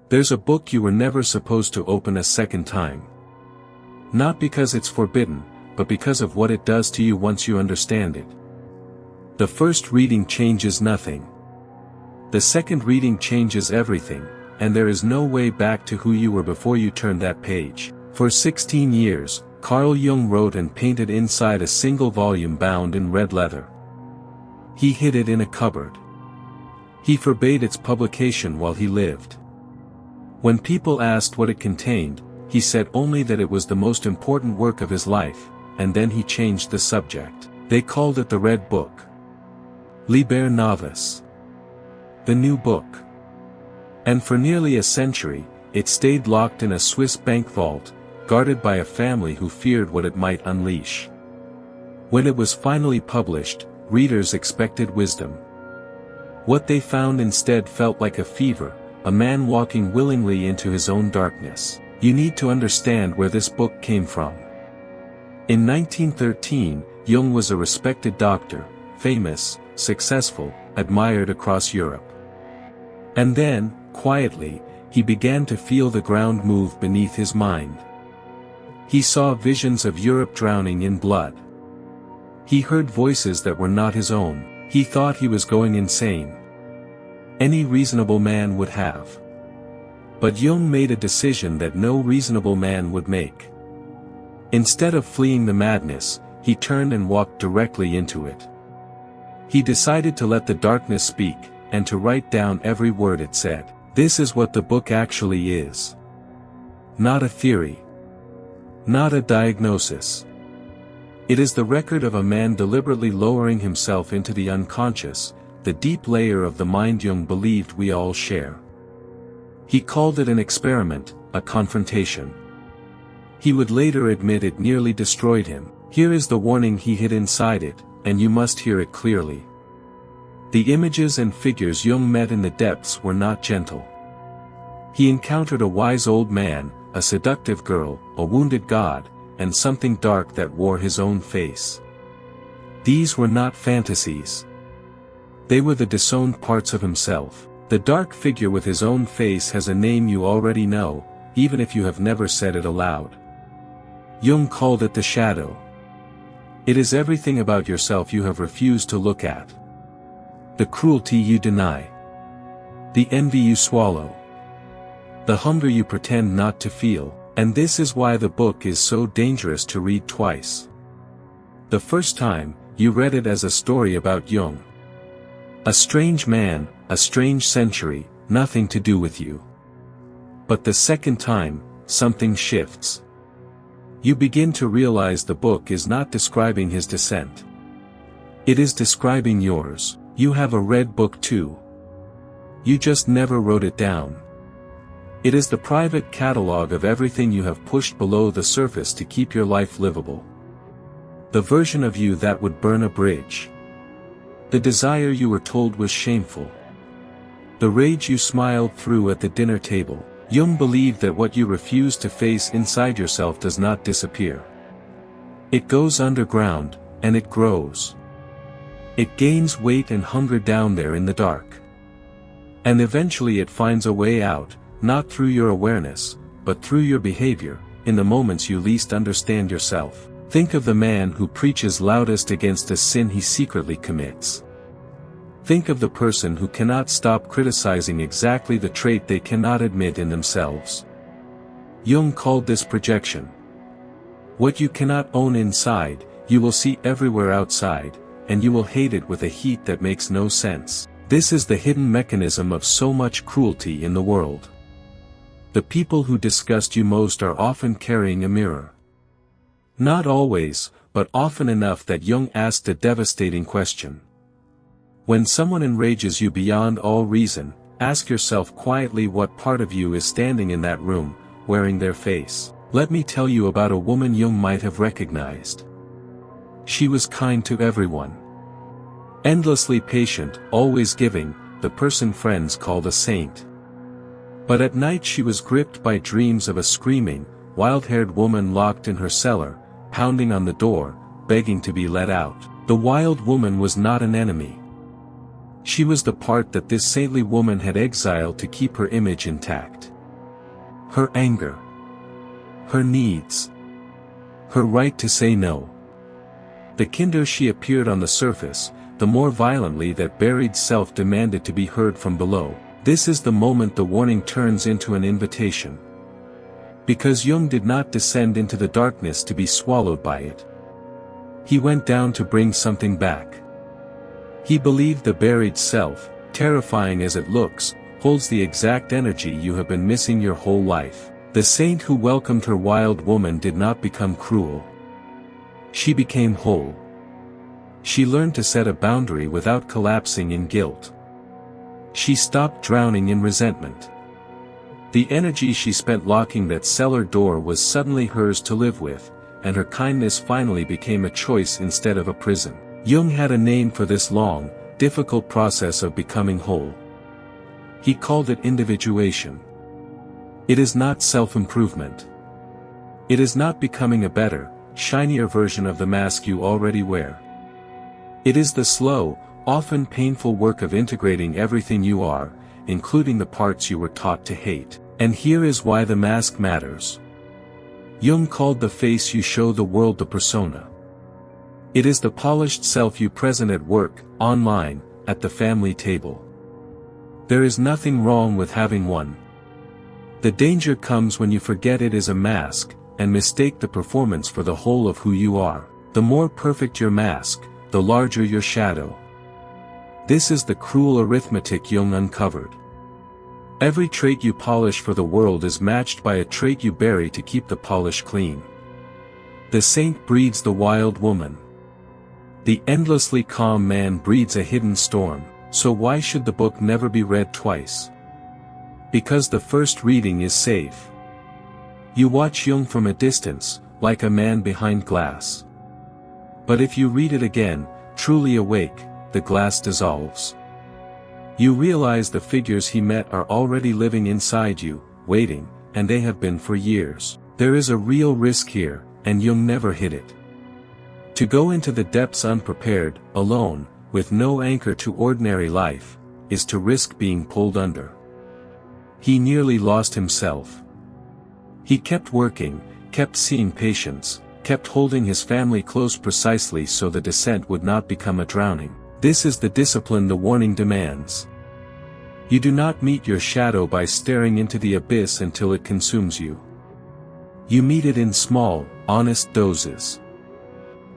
There's a book you were never supposed to open a second time. Not because it's forbidden, but because of what it does to you once you understand it. The first reading changes nothing. The second reading changes everything, and there is no way back to who you were before you turned that page. For 16 years, Carl Jung wrote and painted inside a single volume bound in red leather. He hid it in a cupboard. He forbade its publication while he lived. When people asked what it contained, he said only that it was the most important work of his life, and then he changed the subject. They called it the Red Book. Liber Novus. The New Book. And for nearly a century, it stayed locked in a Swiss bank vault, guarded by a family who feared what it might unleash. When it was finally published, readers expected wisdom. What they found instead felt like a fever, a man walking willingly into his own darkness. You need to understand where this book came from. In 1913, Jung was a respected doctor, famous, successful, admired across Europe. And then, quietly, he began to feel the ground move beneath his mind. He saw visions of Europe drowning in blood. He heard voices that were not his own. He thought he was going insane. Any reasonable man would have. But Jung made a decision that no reasonable man would make. Instead of fleeing the madness, he turned and walked directly into it. He decided to let the darkness speak, and to write down every word it said. This is what the book actually is. Not a theory. Not a diagnosis. It is the record of a man deliberately lowering himself into the unconscious, the deep layer of the mind Jung believed we all share. He called it an experiment, a confrontation. He would later admit it nearly destroyed him. Here is the warning he hid inside it, and you must hear it clearly. The images and figures Jung met in the depths were not gentle. He encountered a wise old man, a seductive girl, a wounded god, and something dark that wore his own face. These were not fantasies. They were the disowned parts of himself. The dark figure with his own face has a name you already know, even if you have never said it aloud. Jung called it the shadow. It is everything about yourself you have refused to look at. The cruelty you deny. The envy you swallow. The hunger you pretend not to feel, and this is why the book is so dangerous to read twice. The first time, you read it as a story about Jung. A strange man, a strange century, nothing to do with you. But the second time, something shifts. You begin to realize the book is not describing his descent. It is describing yours. You have a red book too. You just never wrote it down. It is the private catalogue of everything you have pushed below the surface to keep your life livable. The version of you that would burn a bridge. The desire you were told was shameful. The rage you smiled through at the dinner table. Jung believed that what you refuse to face inside yourself does not disappear. It goes underground, and it grows. It gains weight and hunger down there in the dark. And eventually it finds a way out, not through your awareness, but through your behavior, in the moments you least understand yourself. Think of the man who preaches loudest against a sin he secretly commits. Think of the person who cannot stop criticizing exactly the trait they cannot admit in themselves. Jung called this projection. What you cannot own inside, you will see everywhere outside, and you will hate it with a heat that makes no sense. This is the hidden mechanism of so much cruelty in the world. The people who disgust you most are often carrying a mirror. Not always, but often enough that Jung asked a devastating question. When someone enrages you beyond all reason, ask yourself quietly what part of you is standing in that room, wearing their face. Let me tell you about a woman Jung might have recognized. She was kind to everyone. Endlessly patient, always giving, the person friends called a saint. But at night she was gripped by dreams of a screaming, wild-haired woman locked in her cellar, pounding on the door, begging to be let out. The wild woman was not an enemy. She was the part that this saintly woman had exiled to keep her image intact. her anger, her needs, her right to say no. The kinder she appeared on the surface, the more violently that buried self demanded to be heard from below. This is the moment the warning turns into an invitation. Because Jung did not descend into the darkness to be swallowed by it. He went down to bring something back. He believed the buried self, terrifying as it looks, holds the exact energy you have been missing your whole life. The saint who welcomed her wild woman did not become cruel. She became whole. She learned to set a boundary without collapsing in guilt. She stopped drowning in resentment. The energy she spent locking that cellar door was suddenly hers to live with, and her kindness finally became a choice instead of a prison. Jung had a name for this long, difficult process of becoming whole. He called it individuation. It is not self-improvement. It is not becoming a better, shinier version of the mask you already wear. It is the slow, often painful work of integrating everything you are, including the parts you were taught to hate. And here is why the mask matters. Jung called the face you show the world the persona. It is the polished self you present at work, online, at the family table. There is nothing wrong with having one. The danger comes when you forget it is a mask, and mistake the performance for the whole of who you are. The more perfect your mask, the larger your shadow. This is the cruel arithmetic Jung uncovered. Every trait you polish for the world is matched by a trait you bury to keep the polish clean. The saint breeds the wild woman. The endlessly calm man breeds a hidden storm, so why should the book never be read twice? Because the first reading is safe. You watch Jung from a distance, like a man behind glass. But if you read it again, truly awake, the glass dissolves. You realize the figures he met are already living inside you, waiting, and they have been for years. There is a real risk here, and Jung never hid it. To go into the depths unprepared, alone, with no anchor to ordinary life, is to risk being pulled under. He nearly lost himself. He kept working, kept seeing patients, kept holding his family close precisely so the descent would not become a drowning. This is the discipline the warning demands. You do not meet your shadow by staring into the abyss until it consumes you. You meet it in small, honest doses.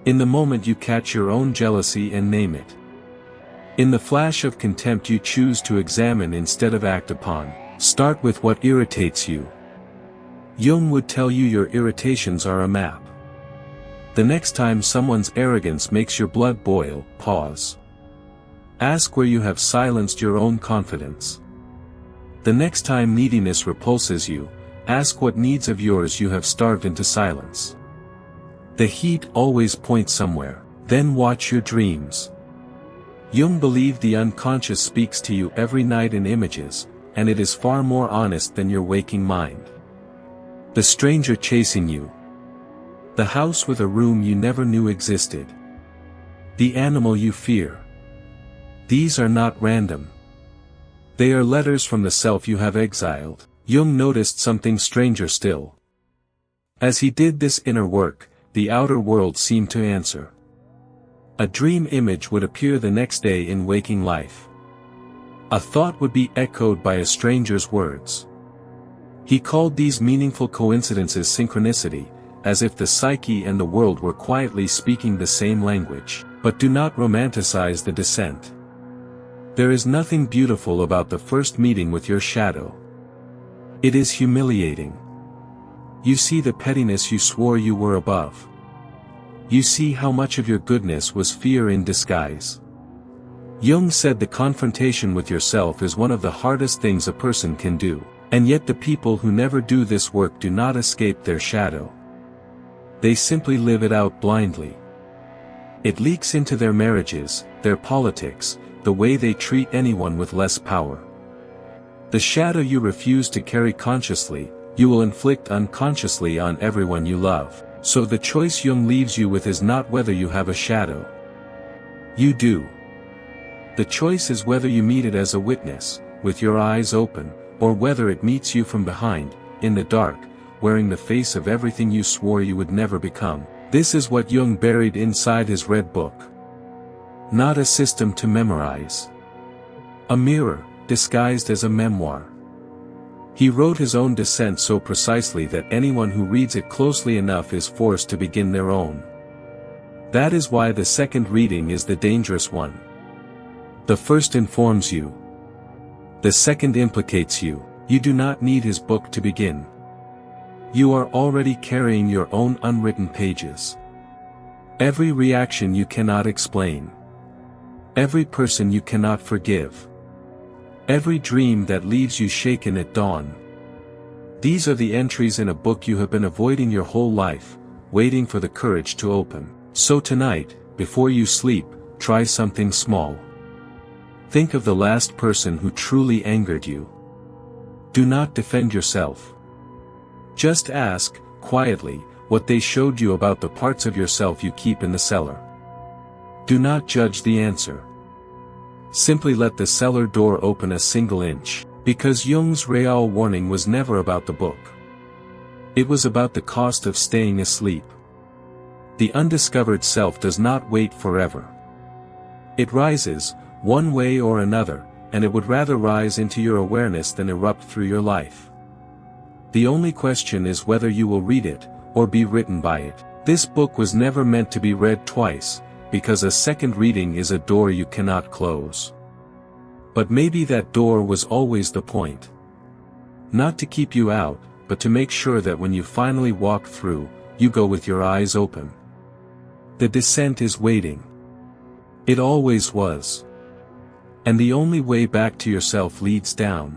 In the moment you catch your own jealousy and name it. In the flash of contempt you choose to examine instead of act upon. Start with what irritates you. Jung would tell you your irritations are a map. The next time someone's arrogance makes your blood boil, pause. Ask where you have silenced your own confidence. The next time neediness repulses you, ask what needs of yours you have starved into silence. The heat always points somewhere. Then watch your dreams. Jung believed the unconscious speaks to you every night in images, and it is far more honest than your waking mind. The stranger chasing you. The house with a room you never knew existed. The animal you fear. These are not random. They are letters from the self you have exiled. Jung noticed something stranger still. As he did this inner work, the outer world seemed to answer. A dream image would appear the next day in waking life. A thought would be echoed by a stranger's words. He called these meaningful coincidences synchronicity, as if the psyche and the world were quietly speaking the same language. But do not romanticize the descent. There is nothing beautiful about the first meeting with your shadow. It is humiliating. You see the pettiness you swore you were above. You see how much of your goodness was fear in disguise. Jung said the confrontation with yourself is one of the hardest things a person can do, and yet the people who never do this work do not escape their shadow. They simply live it out blindly. It leaks into their marriages, their politics, the way they treat anyone with less power. The shadow you refuse to carry consciously, you will inflict unconsciously on everyone you love. So the choice Jung leaves you with is not whether you have a shadow. You do. The choice is whether you meet it as a witness, with your eyes open, or whether it meets you from behind, in the dark, wearing the face of everything you swore you would never become. This is what Jung buried inside his red book. Not a system to memorize. A mirror, disguised as a memoir. He wrote his own descent so precisely that anyone who reads it closely enough is forced to begin their own. That is why the second reading is the dangerous one. The first informs you. The second implicates you. You do not need his book to begin. You are already carrying your own unwritten pages. Every reaction you cannot explain. Every person you cannot forgive. Every dream that leaves you shaken at dawn. These are the entries in a book you have been avoiding your whole life, waiting for the courage to open. So tonight, before you sleep, try something small. Think of the last person who truly angered you. Do not defend yourself. Just ask, quietly, what they showed you about the parts of yourself you keep in the cellar. Do not judge the answer. Simply let the cellar door open a single inch, because Jung's real warning was never about the book. It was about the cost of staying asleep. The undiscovered self does not wait forever. It rises, one way or another, and it would rather rise into your awareness than erupt through your life. The only question is whether you will read it, or be written by it. This book was never meant to be read twice, because a second reading is a door you cannot close. But maybe that door was always the point. Not to keep you out, but to make sure that when you finally walk through, you go with your eyes open. The descent is waiting. It always was. And the only way back to yourself leads down.